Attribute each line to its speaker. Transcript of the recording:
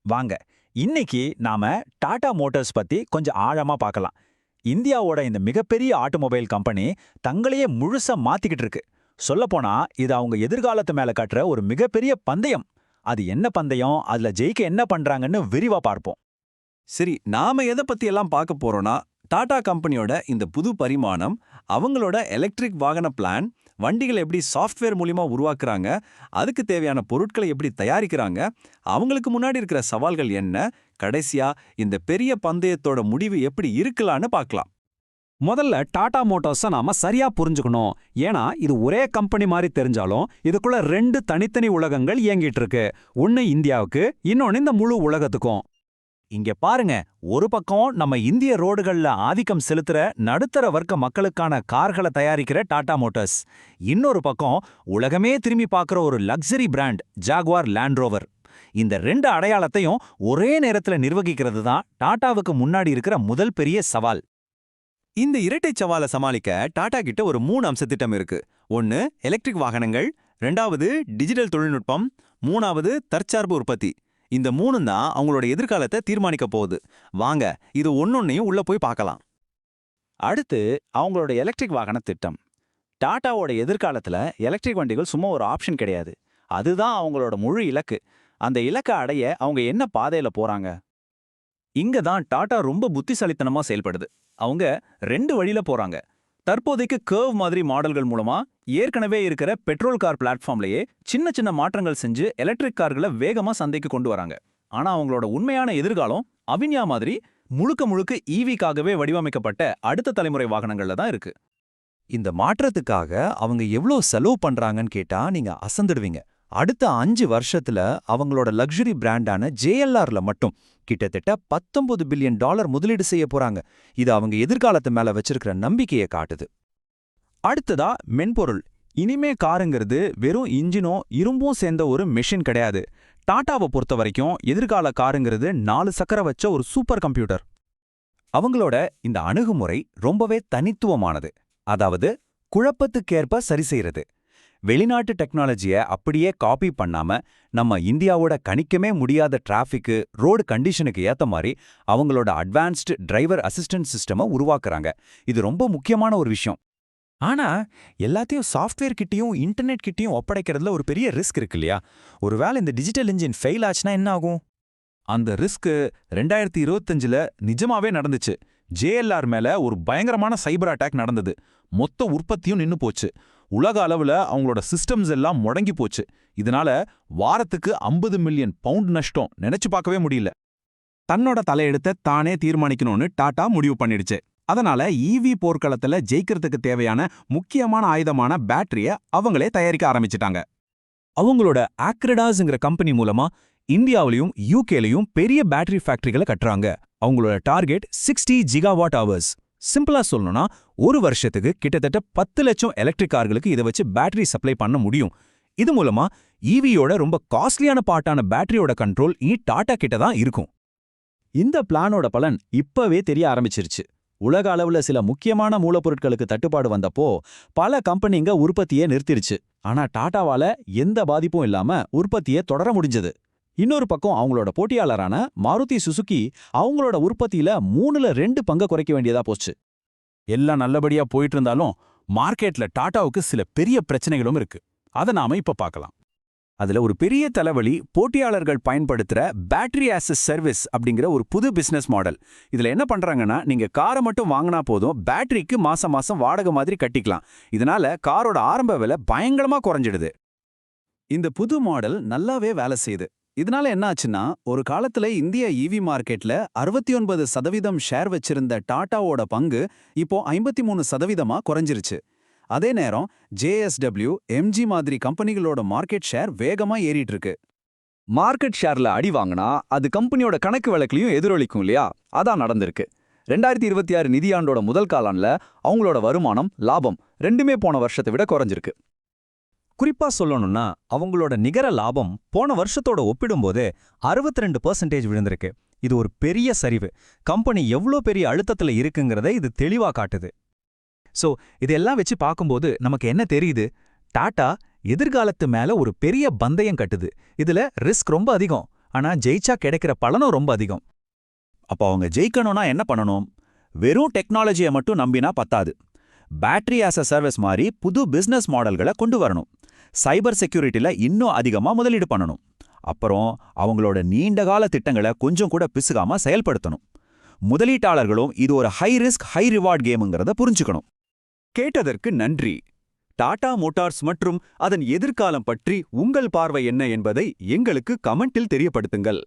Speaker 1: வாங்க இன்னைக்கு நாம டாடா மோட்டார்ஸ் பத்தி கொஞ்சம் ஆழமா பார்க்கலாம். இந்தியாவோட இந்த மிகப்பெரிய ஆட்டோமொபைல் கம்பெனி தங்களையே முழுசா மாத்திக்கிட்டு இருக்கு. சொல்லப்போனா இது அவங்க எதிர்காலத்து மேல கட்டுற ஒரு மிகப்பெரிய பந்தயம். அது என்ன பந்தயம், அதுல ஜெயிக்க என்ன பண்றாங்கன்னு விரிவா பார்ப்போம்.
Speaker 2: சரி, நாம எதை பத்தி எல்லாம் பார்க்க போறோம்னா, டாடா கம்பெனியோட இந்த புது பரிமாணம், அவங்களோட எலக்ட்ரிக் வாகன பிளான், வண்டிகளை எப்படி சாஃப்ட்வேர் மூலியமா உருவாக்குறாங்க, அதுக்கு தேவையான பொருட்களை எப்படி தயாரிக்கிறாங்க, அவங்களுக்கு முன்னாடி இருக்கிற சவால்கள் என்ன, கடைசியா இந்த பெரிய பந்தயத்தோட முடிவு எப்படி இருக்கலான்னு பார்க்கலாம்.
Speaker 3: முதல்ல டாடா மோட்டார்ஸை நாம சரியா புரிஞ்சுக்கணும். ஏன்னா இது ஒரே கம்பெனி மாதிரி தெரிஞ்சாலும் இதுக்குள்ள ரெண்டு தனித்தனி உலகங்கள் இயங்கிட்டு இருக்கு. ஒன்னு இந்தியாவுக்கு, இன்னொன்னு இந்த முழு உலகத்துக்கும்.
Speaker 1: இங்க பாருங்க, ஒரு பக்கம் நம்ம இந்திய ரோடுகள்ல ஆதிக்கம் செலுத்துற நடுத்தர வர்க்க மக்களுக்கான கார்களை தயாரிக்கிற டாடா மோட்டார்ஸ், இன்னொரு பக்கம் உலகமே திரும்பி பார்க்குற ஒரு luxury brand Jaguar land rover. இந்த ரெண்டு அடையாளத்தையும் ஒரே நேரத்துல நிர்வகிக்கிறது தான் டாடாவுக்கு முன்னாடி இருக்கிற முதல் பெரிய சவால்.
Speaker 2: இந்த இரட்டை சவாலை சமாளிக்க டாடா கிட்ட ஒரு 3 அம்ச திட்டம் இருக்கு. ஒன்னு எலக்ட்ரிக் வாகனங்கள், 2வது டிஜிட்டல் தொழில்நுட்பம், 3வது தற்சார்பு உற்பத்தி. இந்த 3 தான் அவங்களோட எதிர்காலத்தை தீர்மானிக்க போகுது. வாங்க இது ஒன்னொன்னையும் உள்ள போய் பார்க்கலாம்.
Speaker 1: அடுத்து அவங்களோட எலக்ட்ரிக் வாகன திட்டம். டாடாவோட எதிர்காலத்துல எலக்ட்ரிக் வண்டிகள் சும்மா ஒரு ஆப்ஷன் கிடையாது. அதுதான் அவங்களோட முழு இலக்கு. அந்த இலக்கை அடைய அவங்க என்ன பாதையில போறாங்க? இங்க தான் டாடா ரொம்ப புத்திசாலித்தனமா செயல்படுது. அவங்க 2 வழியில போறாங்க. தற்போதைக்கு கர்வ் மாதிரி மாடல்கள் மூலமா ஏற்கனவே இருக்கிற பெட்ரோல் கார் பிளாட்ஃபார்ம்லயே சின்ன சின்ன மாற்றங்கள் செஞ்சு எலக்ட்ரிக் கார்களை வேகமா சந்தைக்கு கொண்டு வராங்க. ஆனா அவங்களோட உண்மையான எதிர்காலம் அவின்யா மாதிரி முழுக்க முழுக்க ஈவிக்காகவே வடிவமைக்கப்பட்ட அடுத்த தலைமுறை வாகனங்கள்ல தான் இருக்கு.
Speaker 4: இந்த மாற்றத்துக்காக அவங்க எவ்ளோ செலவு பண்றாங்கன்னு கேட்டா நீங்க அசந்துடுவீங்க. அடுத்த 5 வருஷத்துல அவங்களோட லக்ஸரி பிராண்டான JLRல மட்டும் கிட்டத்தட்ட $19 பில்லியன் முதலீடு செய்ய போறாங்க. இது அவங்க எதிர்காலத்து மேல வச்சிருக்கிற நம்பிக்கையை காட்டுது.
Speaker 1: அடுத்ததா மென்பொருள். இனிமே காருங்கிறது வெறும் இன்ஜினும் இரும்பும் சேர்ந்த ஒரு மெஷின் கிடையாது. டாடாவை பொறுத்த வரைக்கும் எதிர்கால காருங்கிறது 4 சக்கர வச்ச ஒரு சூப்பர் கம்ப்யூட்டர். அவங்களோட இந்த அணுகுமுறை ரொம்பவே தனித்துவமானது. அதாவது குழப்பத்துக்கேற்ப சரி செய்யறது. வெளிநாட்டு டெக்னாலஜியை அப்படியே காப்பி பண்ணாம நம்ம இந்தியாவோட கணிக்கவே முடியாத டிராஃபிக்கு, ரோடு கண்டிஷனுக்கு ஏத்த மாதிரி அவங்களோட அட்வான்ஸ்டு டிரைவர் அசிஸ்டன்ட் சிஸ்டமை உருவாக்குறாங்க. இது ரொம்ப முக்கியமான ஒரு விஷயம். ஆனா எல்லாத்தையும் சாஃப்ட்வேர் கிட்டயும் இன்டர்நெட் கிட்டயும் ஒப்படைக்கிறதுல ஒரு பெரிய ரிஸ்க் இருக்கு இல்லையா? ஒருவேளை இந்த டிஜிட்டல் இன்ஜின் ஃபெயில் ஆச்சுன்னா என்ன ஆகும்?
Speaker 5: அந்த ரிஸ்க் 2025ல நிஜமாவே நடந்துச்சு. JLR மேல ஒரு பயங்கரமான சைபர் அட்டாக் நடந்தது. மொத்த உற்பத்தியும் நின்னு போச்சு. உலக அளவுல அவங்களோட சிஸ்டம்ஸ் எல்லாம் முடங்கி போச்சு. இதனால வாரத்துக்கு 50 மில்லியன் பவுண்ட் நஷ்டம் நினைச்சு பார்க்கவே முடியல.
Speaker 3: தன்னோட தலையெடுத்த தானே தீர்மானிக்கணும்னு டாடா முடிவு பண்ணிடுச்சு. அதனால EV போர்க்களத்துல ஜெயிக்கிறதுக்கு தேவையான முக்கியமான ஆயுதமான பேட்டரிய அவங்களே தயாரிக்க ஆரம்பிச்சிட்டாங்க.
Speaker 1: அவங்களோட ஆக்ரிடாஸ்ங்கிற கம்பெனி மூலமா இந்தியாவிலையும் யூகேலையும் பெரிய பேட்டரி ஃபேக்டரிகளை கட்டுறாங்க. அவங்களோட டார்கெட் 60 ஜிகாவாட் ஹவர்ஸ். சிம்பிளா சொல்லணும்னா ஒரு வருஷத்துக்கு கிட்டத்தட்ட 10 லட்சம் எலக்ட்ரிக் கார்களுக்கு இதை வச்சு பேட்டரி சப்ளை பண்ண முடியும். இது மூலமா EVயோட ரொம்ப காஸ்ட்லியான பார்ட்டான பேட்டரியோட கண்ட்ரோல் டாடா கிட்ட தான் இருக்கும். இந்த பிளானோட பலன் இப்பவே தெரிய ஆரம்பிச்சிருச்சு. உலக அளவுல சில முக்கியமான மூலப்பொருட்களுக்கு தட்டுப்பாடு வந்தப்போ பல கம்பெனிங்க உற்பத்தியை நிறுத்திருச்சு. ஆனா டாடாவால எந்த பாதிப்பும் இல்லாம உற்பத்தியை தொடர முடிஞ்சது. இன்னொரு பக்கம் அவங்களோட போட்டியாளரான மாருதி சுசுகி அவங்களோட உற்பத்தியில 3/2 பங்கு குறைக்க வேண்டியதா போச்சு.
Speaker 5: எல்லாம் நல்லபடியா போயிட்டு இருந்தாலும் மார்க்கெட்ல டாடாவுக்கு சில பெரிய பிரச்சனைகளும் இருக்கு. அதை நாம இப்ப பார்க்கலாம்.
Speaker 1: அதுல ஒரு பெரிய தலைவலி போட்டியாளர்கள் பயன்படுத்துற பேட்டரி ஆஸ் எ சர்வீஸ் அப்படிங்கிற ஒரு புது பிசினஸ் மாடல். இதுல என்ன பண்றாங்கன்னா, நீங்க காரை மட்டும் வாங்கினா போதும், பேட்டரிக்கு மாசம் மாசம் வாடகை மாதிரி கட்டிக்கலாம். இதனால காரோட ஆரம்ப விலை பயங்கரமா குறைஞ்சிடுது. இந்த புது மாடல் நல்லாவே வேலை செய்யுது. இதனால என்ன ஆச்சுன்னா, ஒரு காலத்துல இந்திய EV மார்க்கெட்ல 69% ஷேர் வச்சிருந்த டாடாவோட பங்கு இப்போ 53% குறைஞ்சிருச்சு. அதே நேரம் JSW, MG மாதிரி கம்பெனிகளோட மார்க்கெட் ஷேர் வேகமா ஏறிட்டு இருக்கு.
Speaker 3: மார்க்கெட் ஷேர்ல அடி வாங்கினா அது கம்பெனியோட கணக்கு வழக்கிலையும் எதிரொலிக்கும் இல்லையா? அதான் நடந்திருக்கு. 2026 நிதியாண்டோட முதல் காலாண்டுல அவங்களோட வருமானம், லாபம் ரெண்டுமே போன வருஷத்தை விட குறைஞ்சிருக்கு.
Speaker 1: குறிப்பா சொல்லணும்னா அவங்களோட நிகர லாபம் போன வருஷத்தோட ஒப்பிடும்போது 62% விழுந்திருக்கு. இது ஒரு பெரிய சரிவு. கம்பெனி எவ்வளோ பெரிய அழுத்தத்துல இருக்குங்கிறத இது தெளிவா காட்டுது. சோ இதெல்லாம் வச்சு பார்க்கும்போது நமக்கு என்ன தெரியுது? டாடா எதிர்காலத்து மேல ஒரு பெரிய பந்தயம் கட்டுது. இதுல ரிஸ்க் ரொம்ப அதிகம். ஆனா ஜெயிச்சா கிடைக்கிற பலனும் ரொம்ப அதிகம்.
Speaker 4: அப்போ அவங்க ஜெயிக்கணும்னா என்ன பண்ணணும்? வெறும் டெக்னாலஜியை மட்டும் நம்பினா பத்தாது. பேட்டரி ஆஸ் அ சர்வீஸ் மாதிரி புது பிசினஸ் மாடல்களை கொண்டு வரணும். சைபர் செக்யூரிட்டில இன்னும் அதிகமா முதலீடு பண்ணணும். அப்புறம் அவங்களோட நீண்டகால திட்டங்களை கொஞ்சம் கூட பிசுகாம செயல்படுத்தணும். முதலீட்டாளர்களும் இது ஒரு ஹை ரிஸ்க் ஹை ரிவார்ட் கேமுங்கிறத புரிஞ்சுக்கணும்.
Speaker 2: கேட்டதற்கு நன்றி. டாடா மோட்டார்ஸ் மற்றும் அதன் எதிர்காலம் பற்றி உங்கள் பார்வை என்ன என்பதை எங்களுக்கு கமெண்டில் தெரியப்படுத்துங்கள்.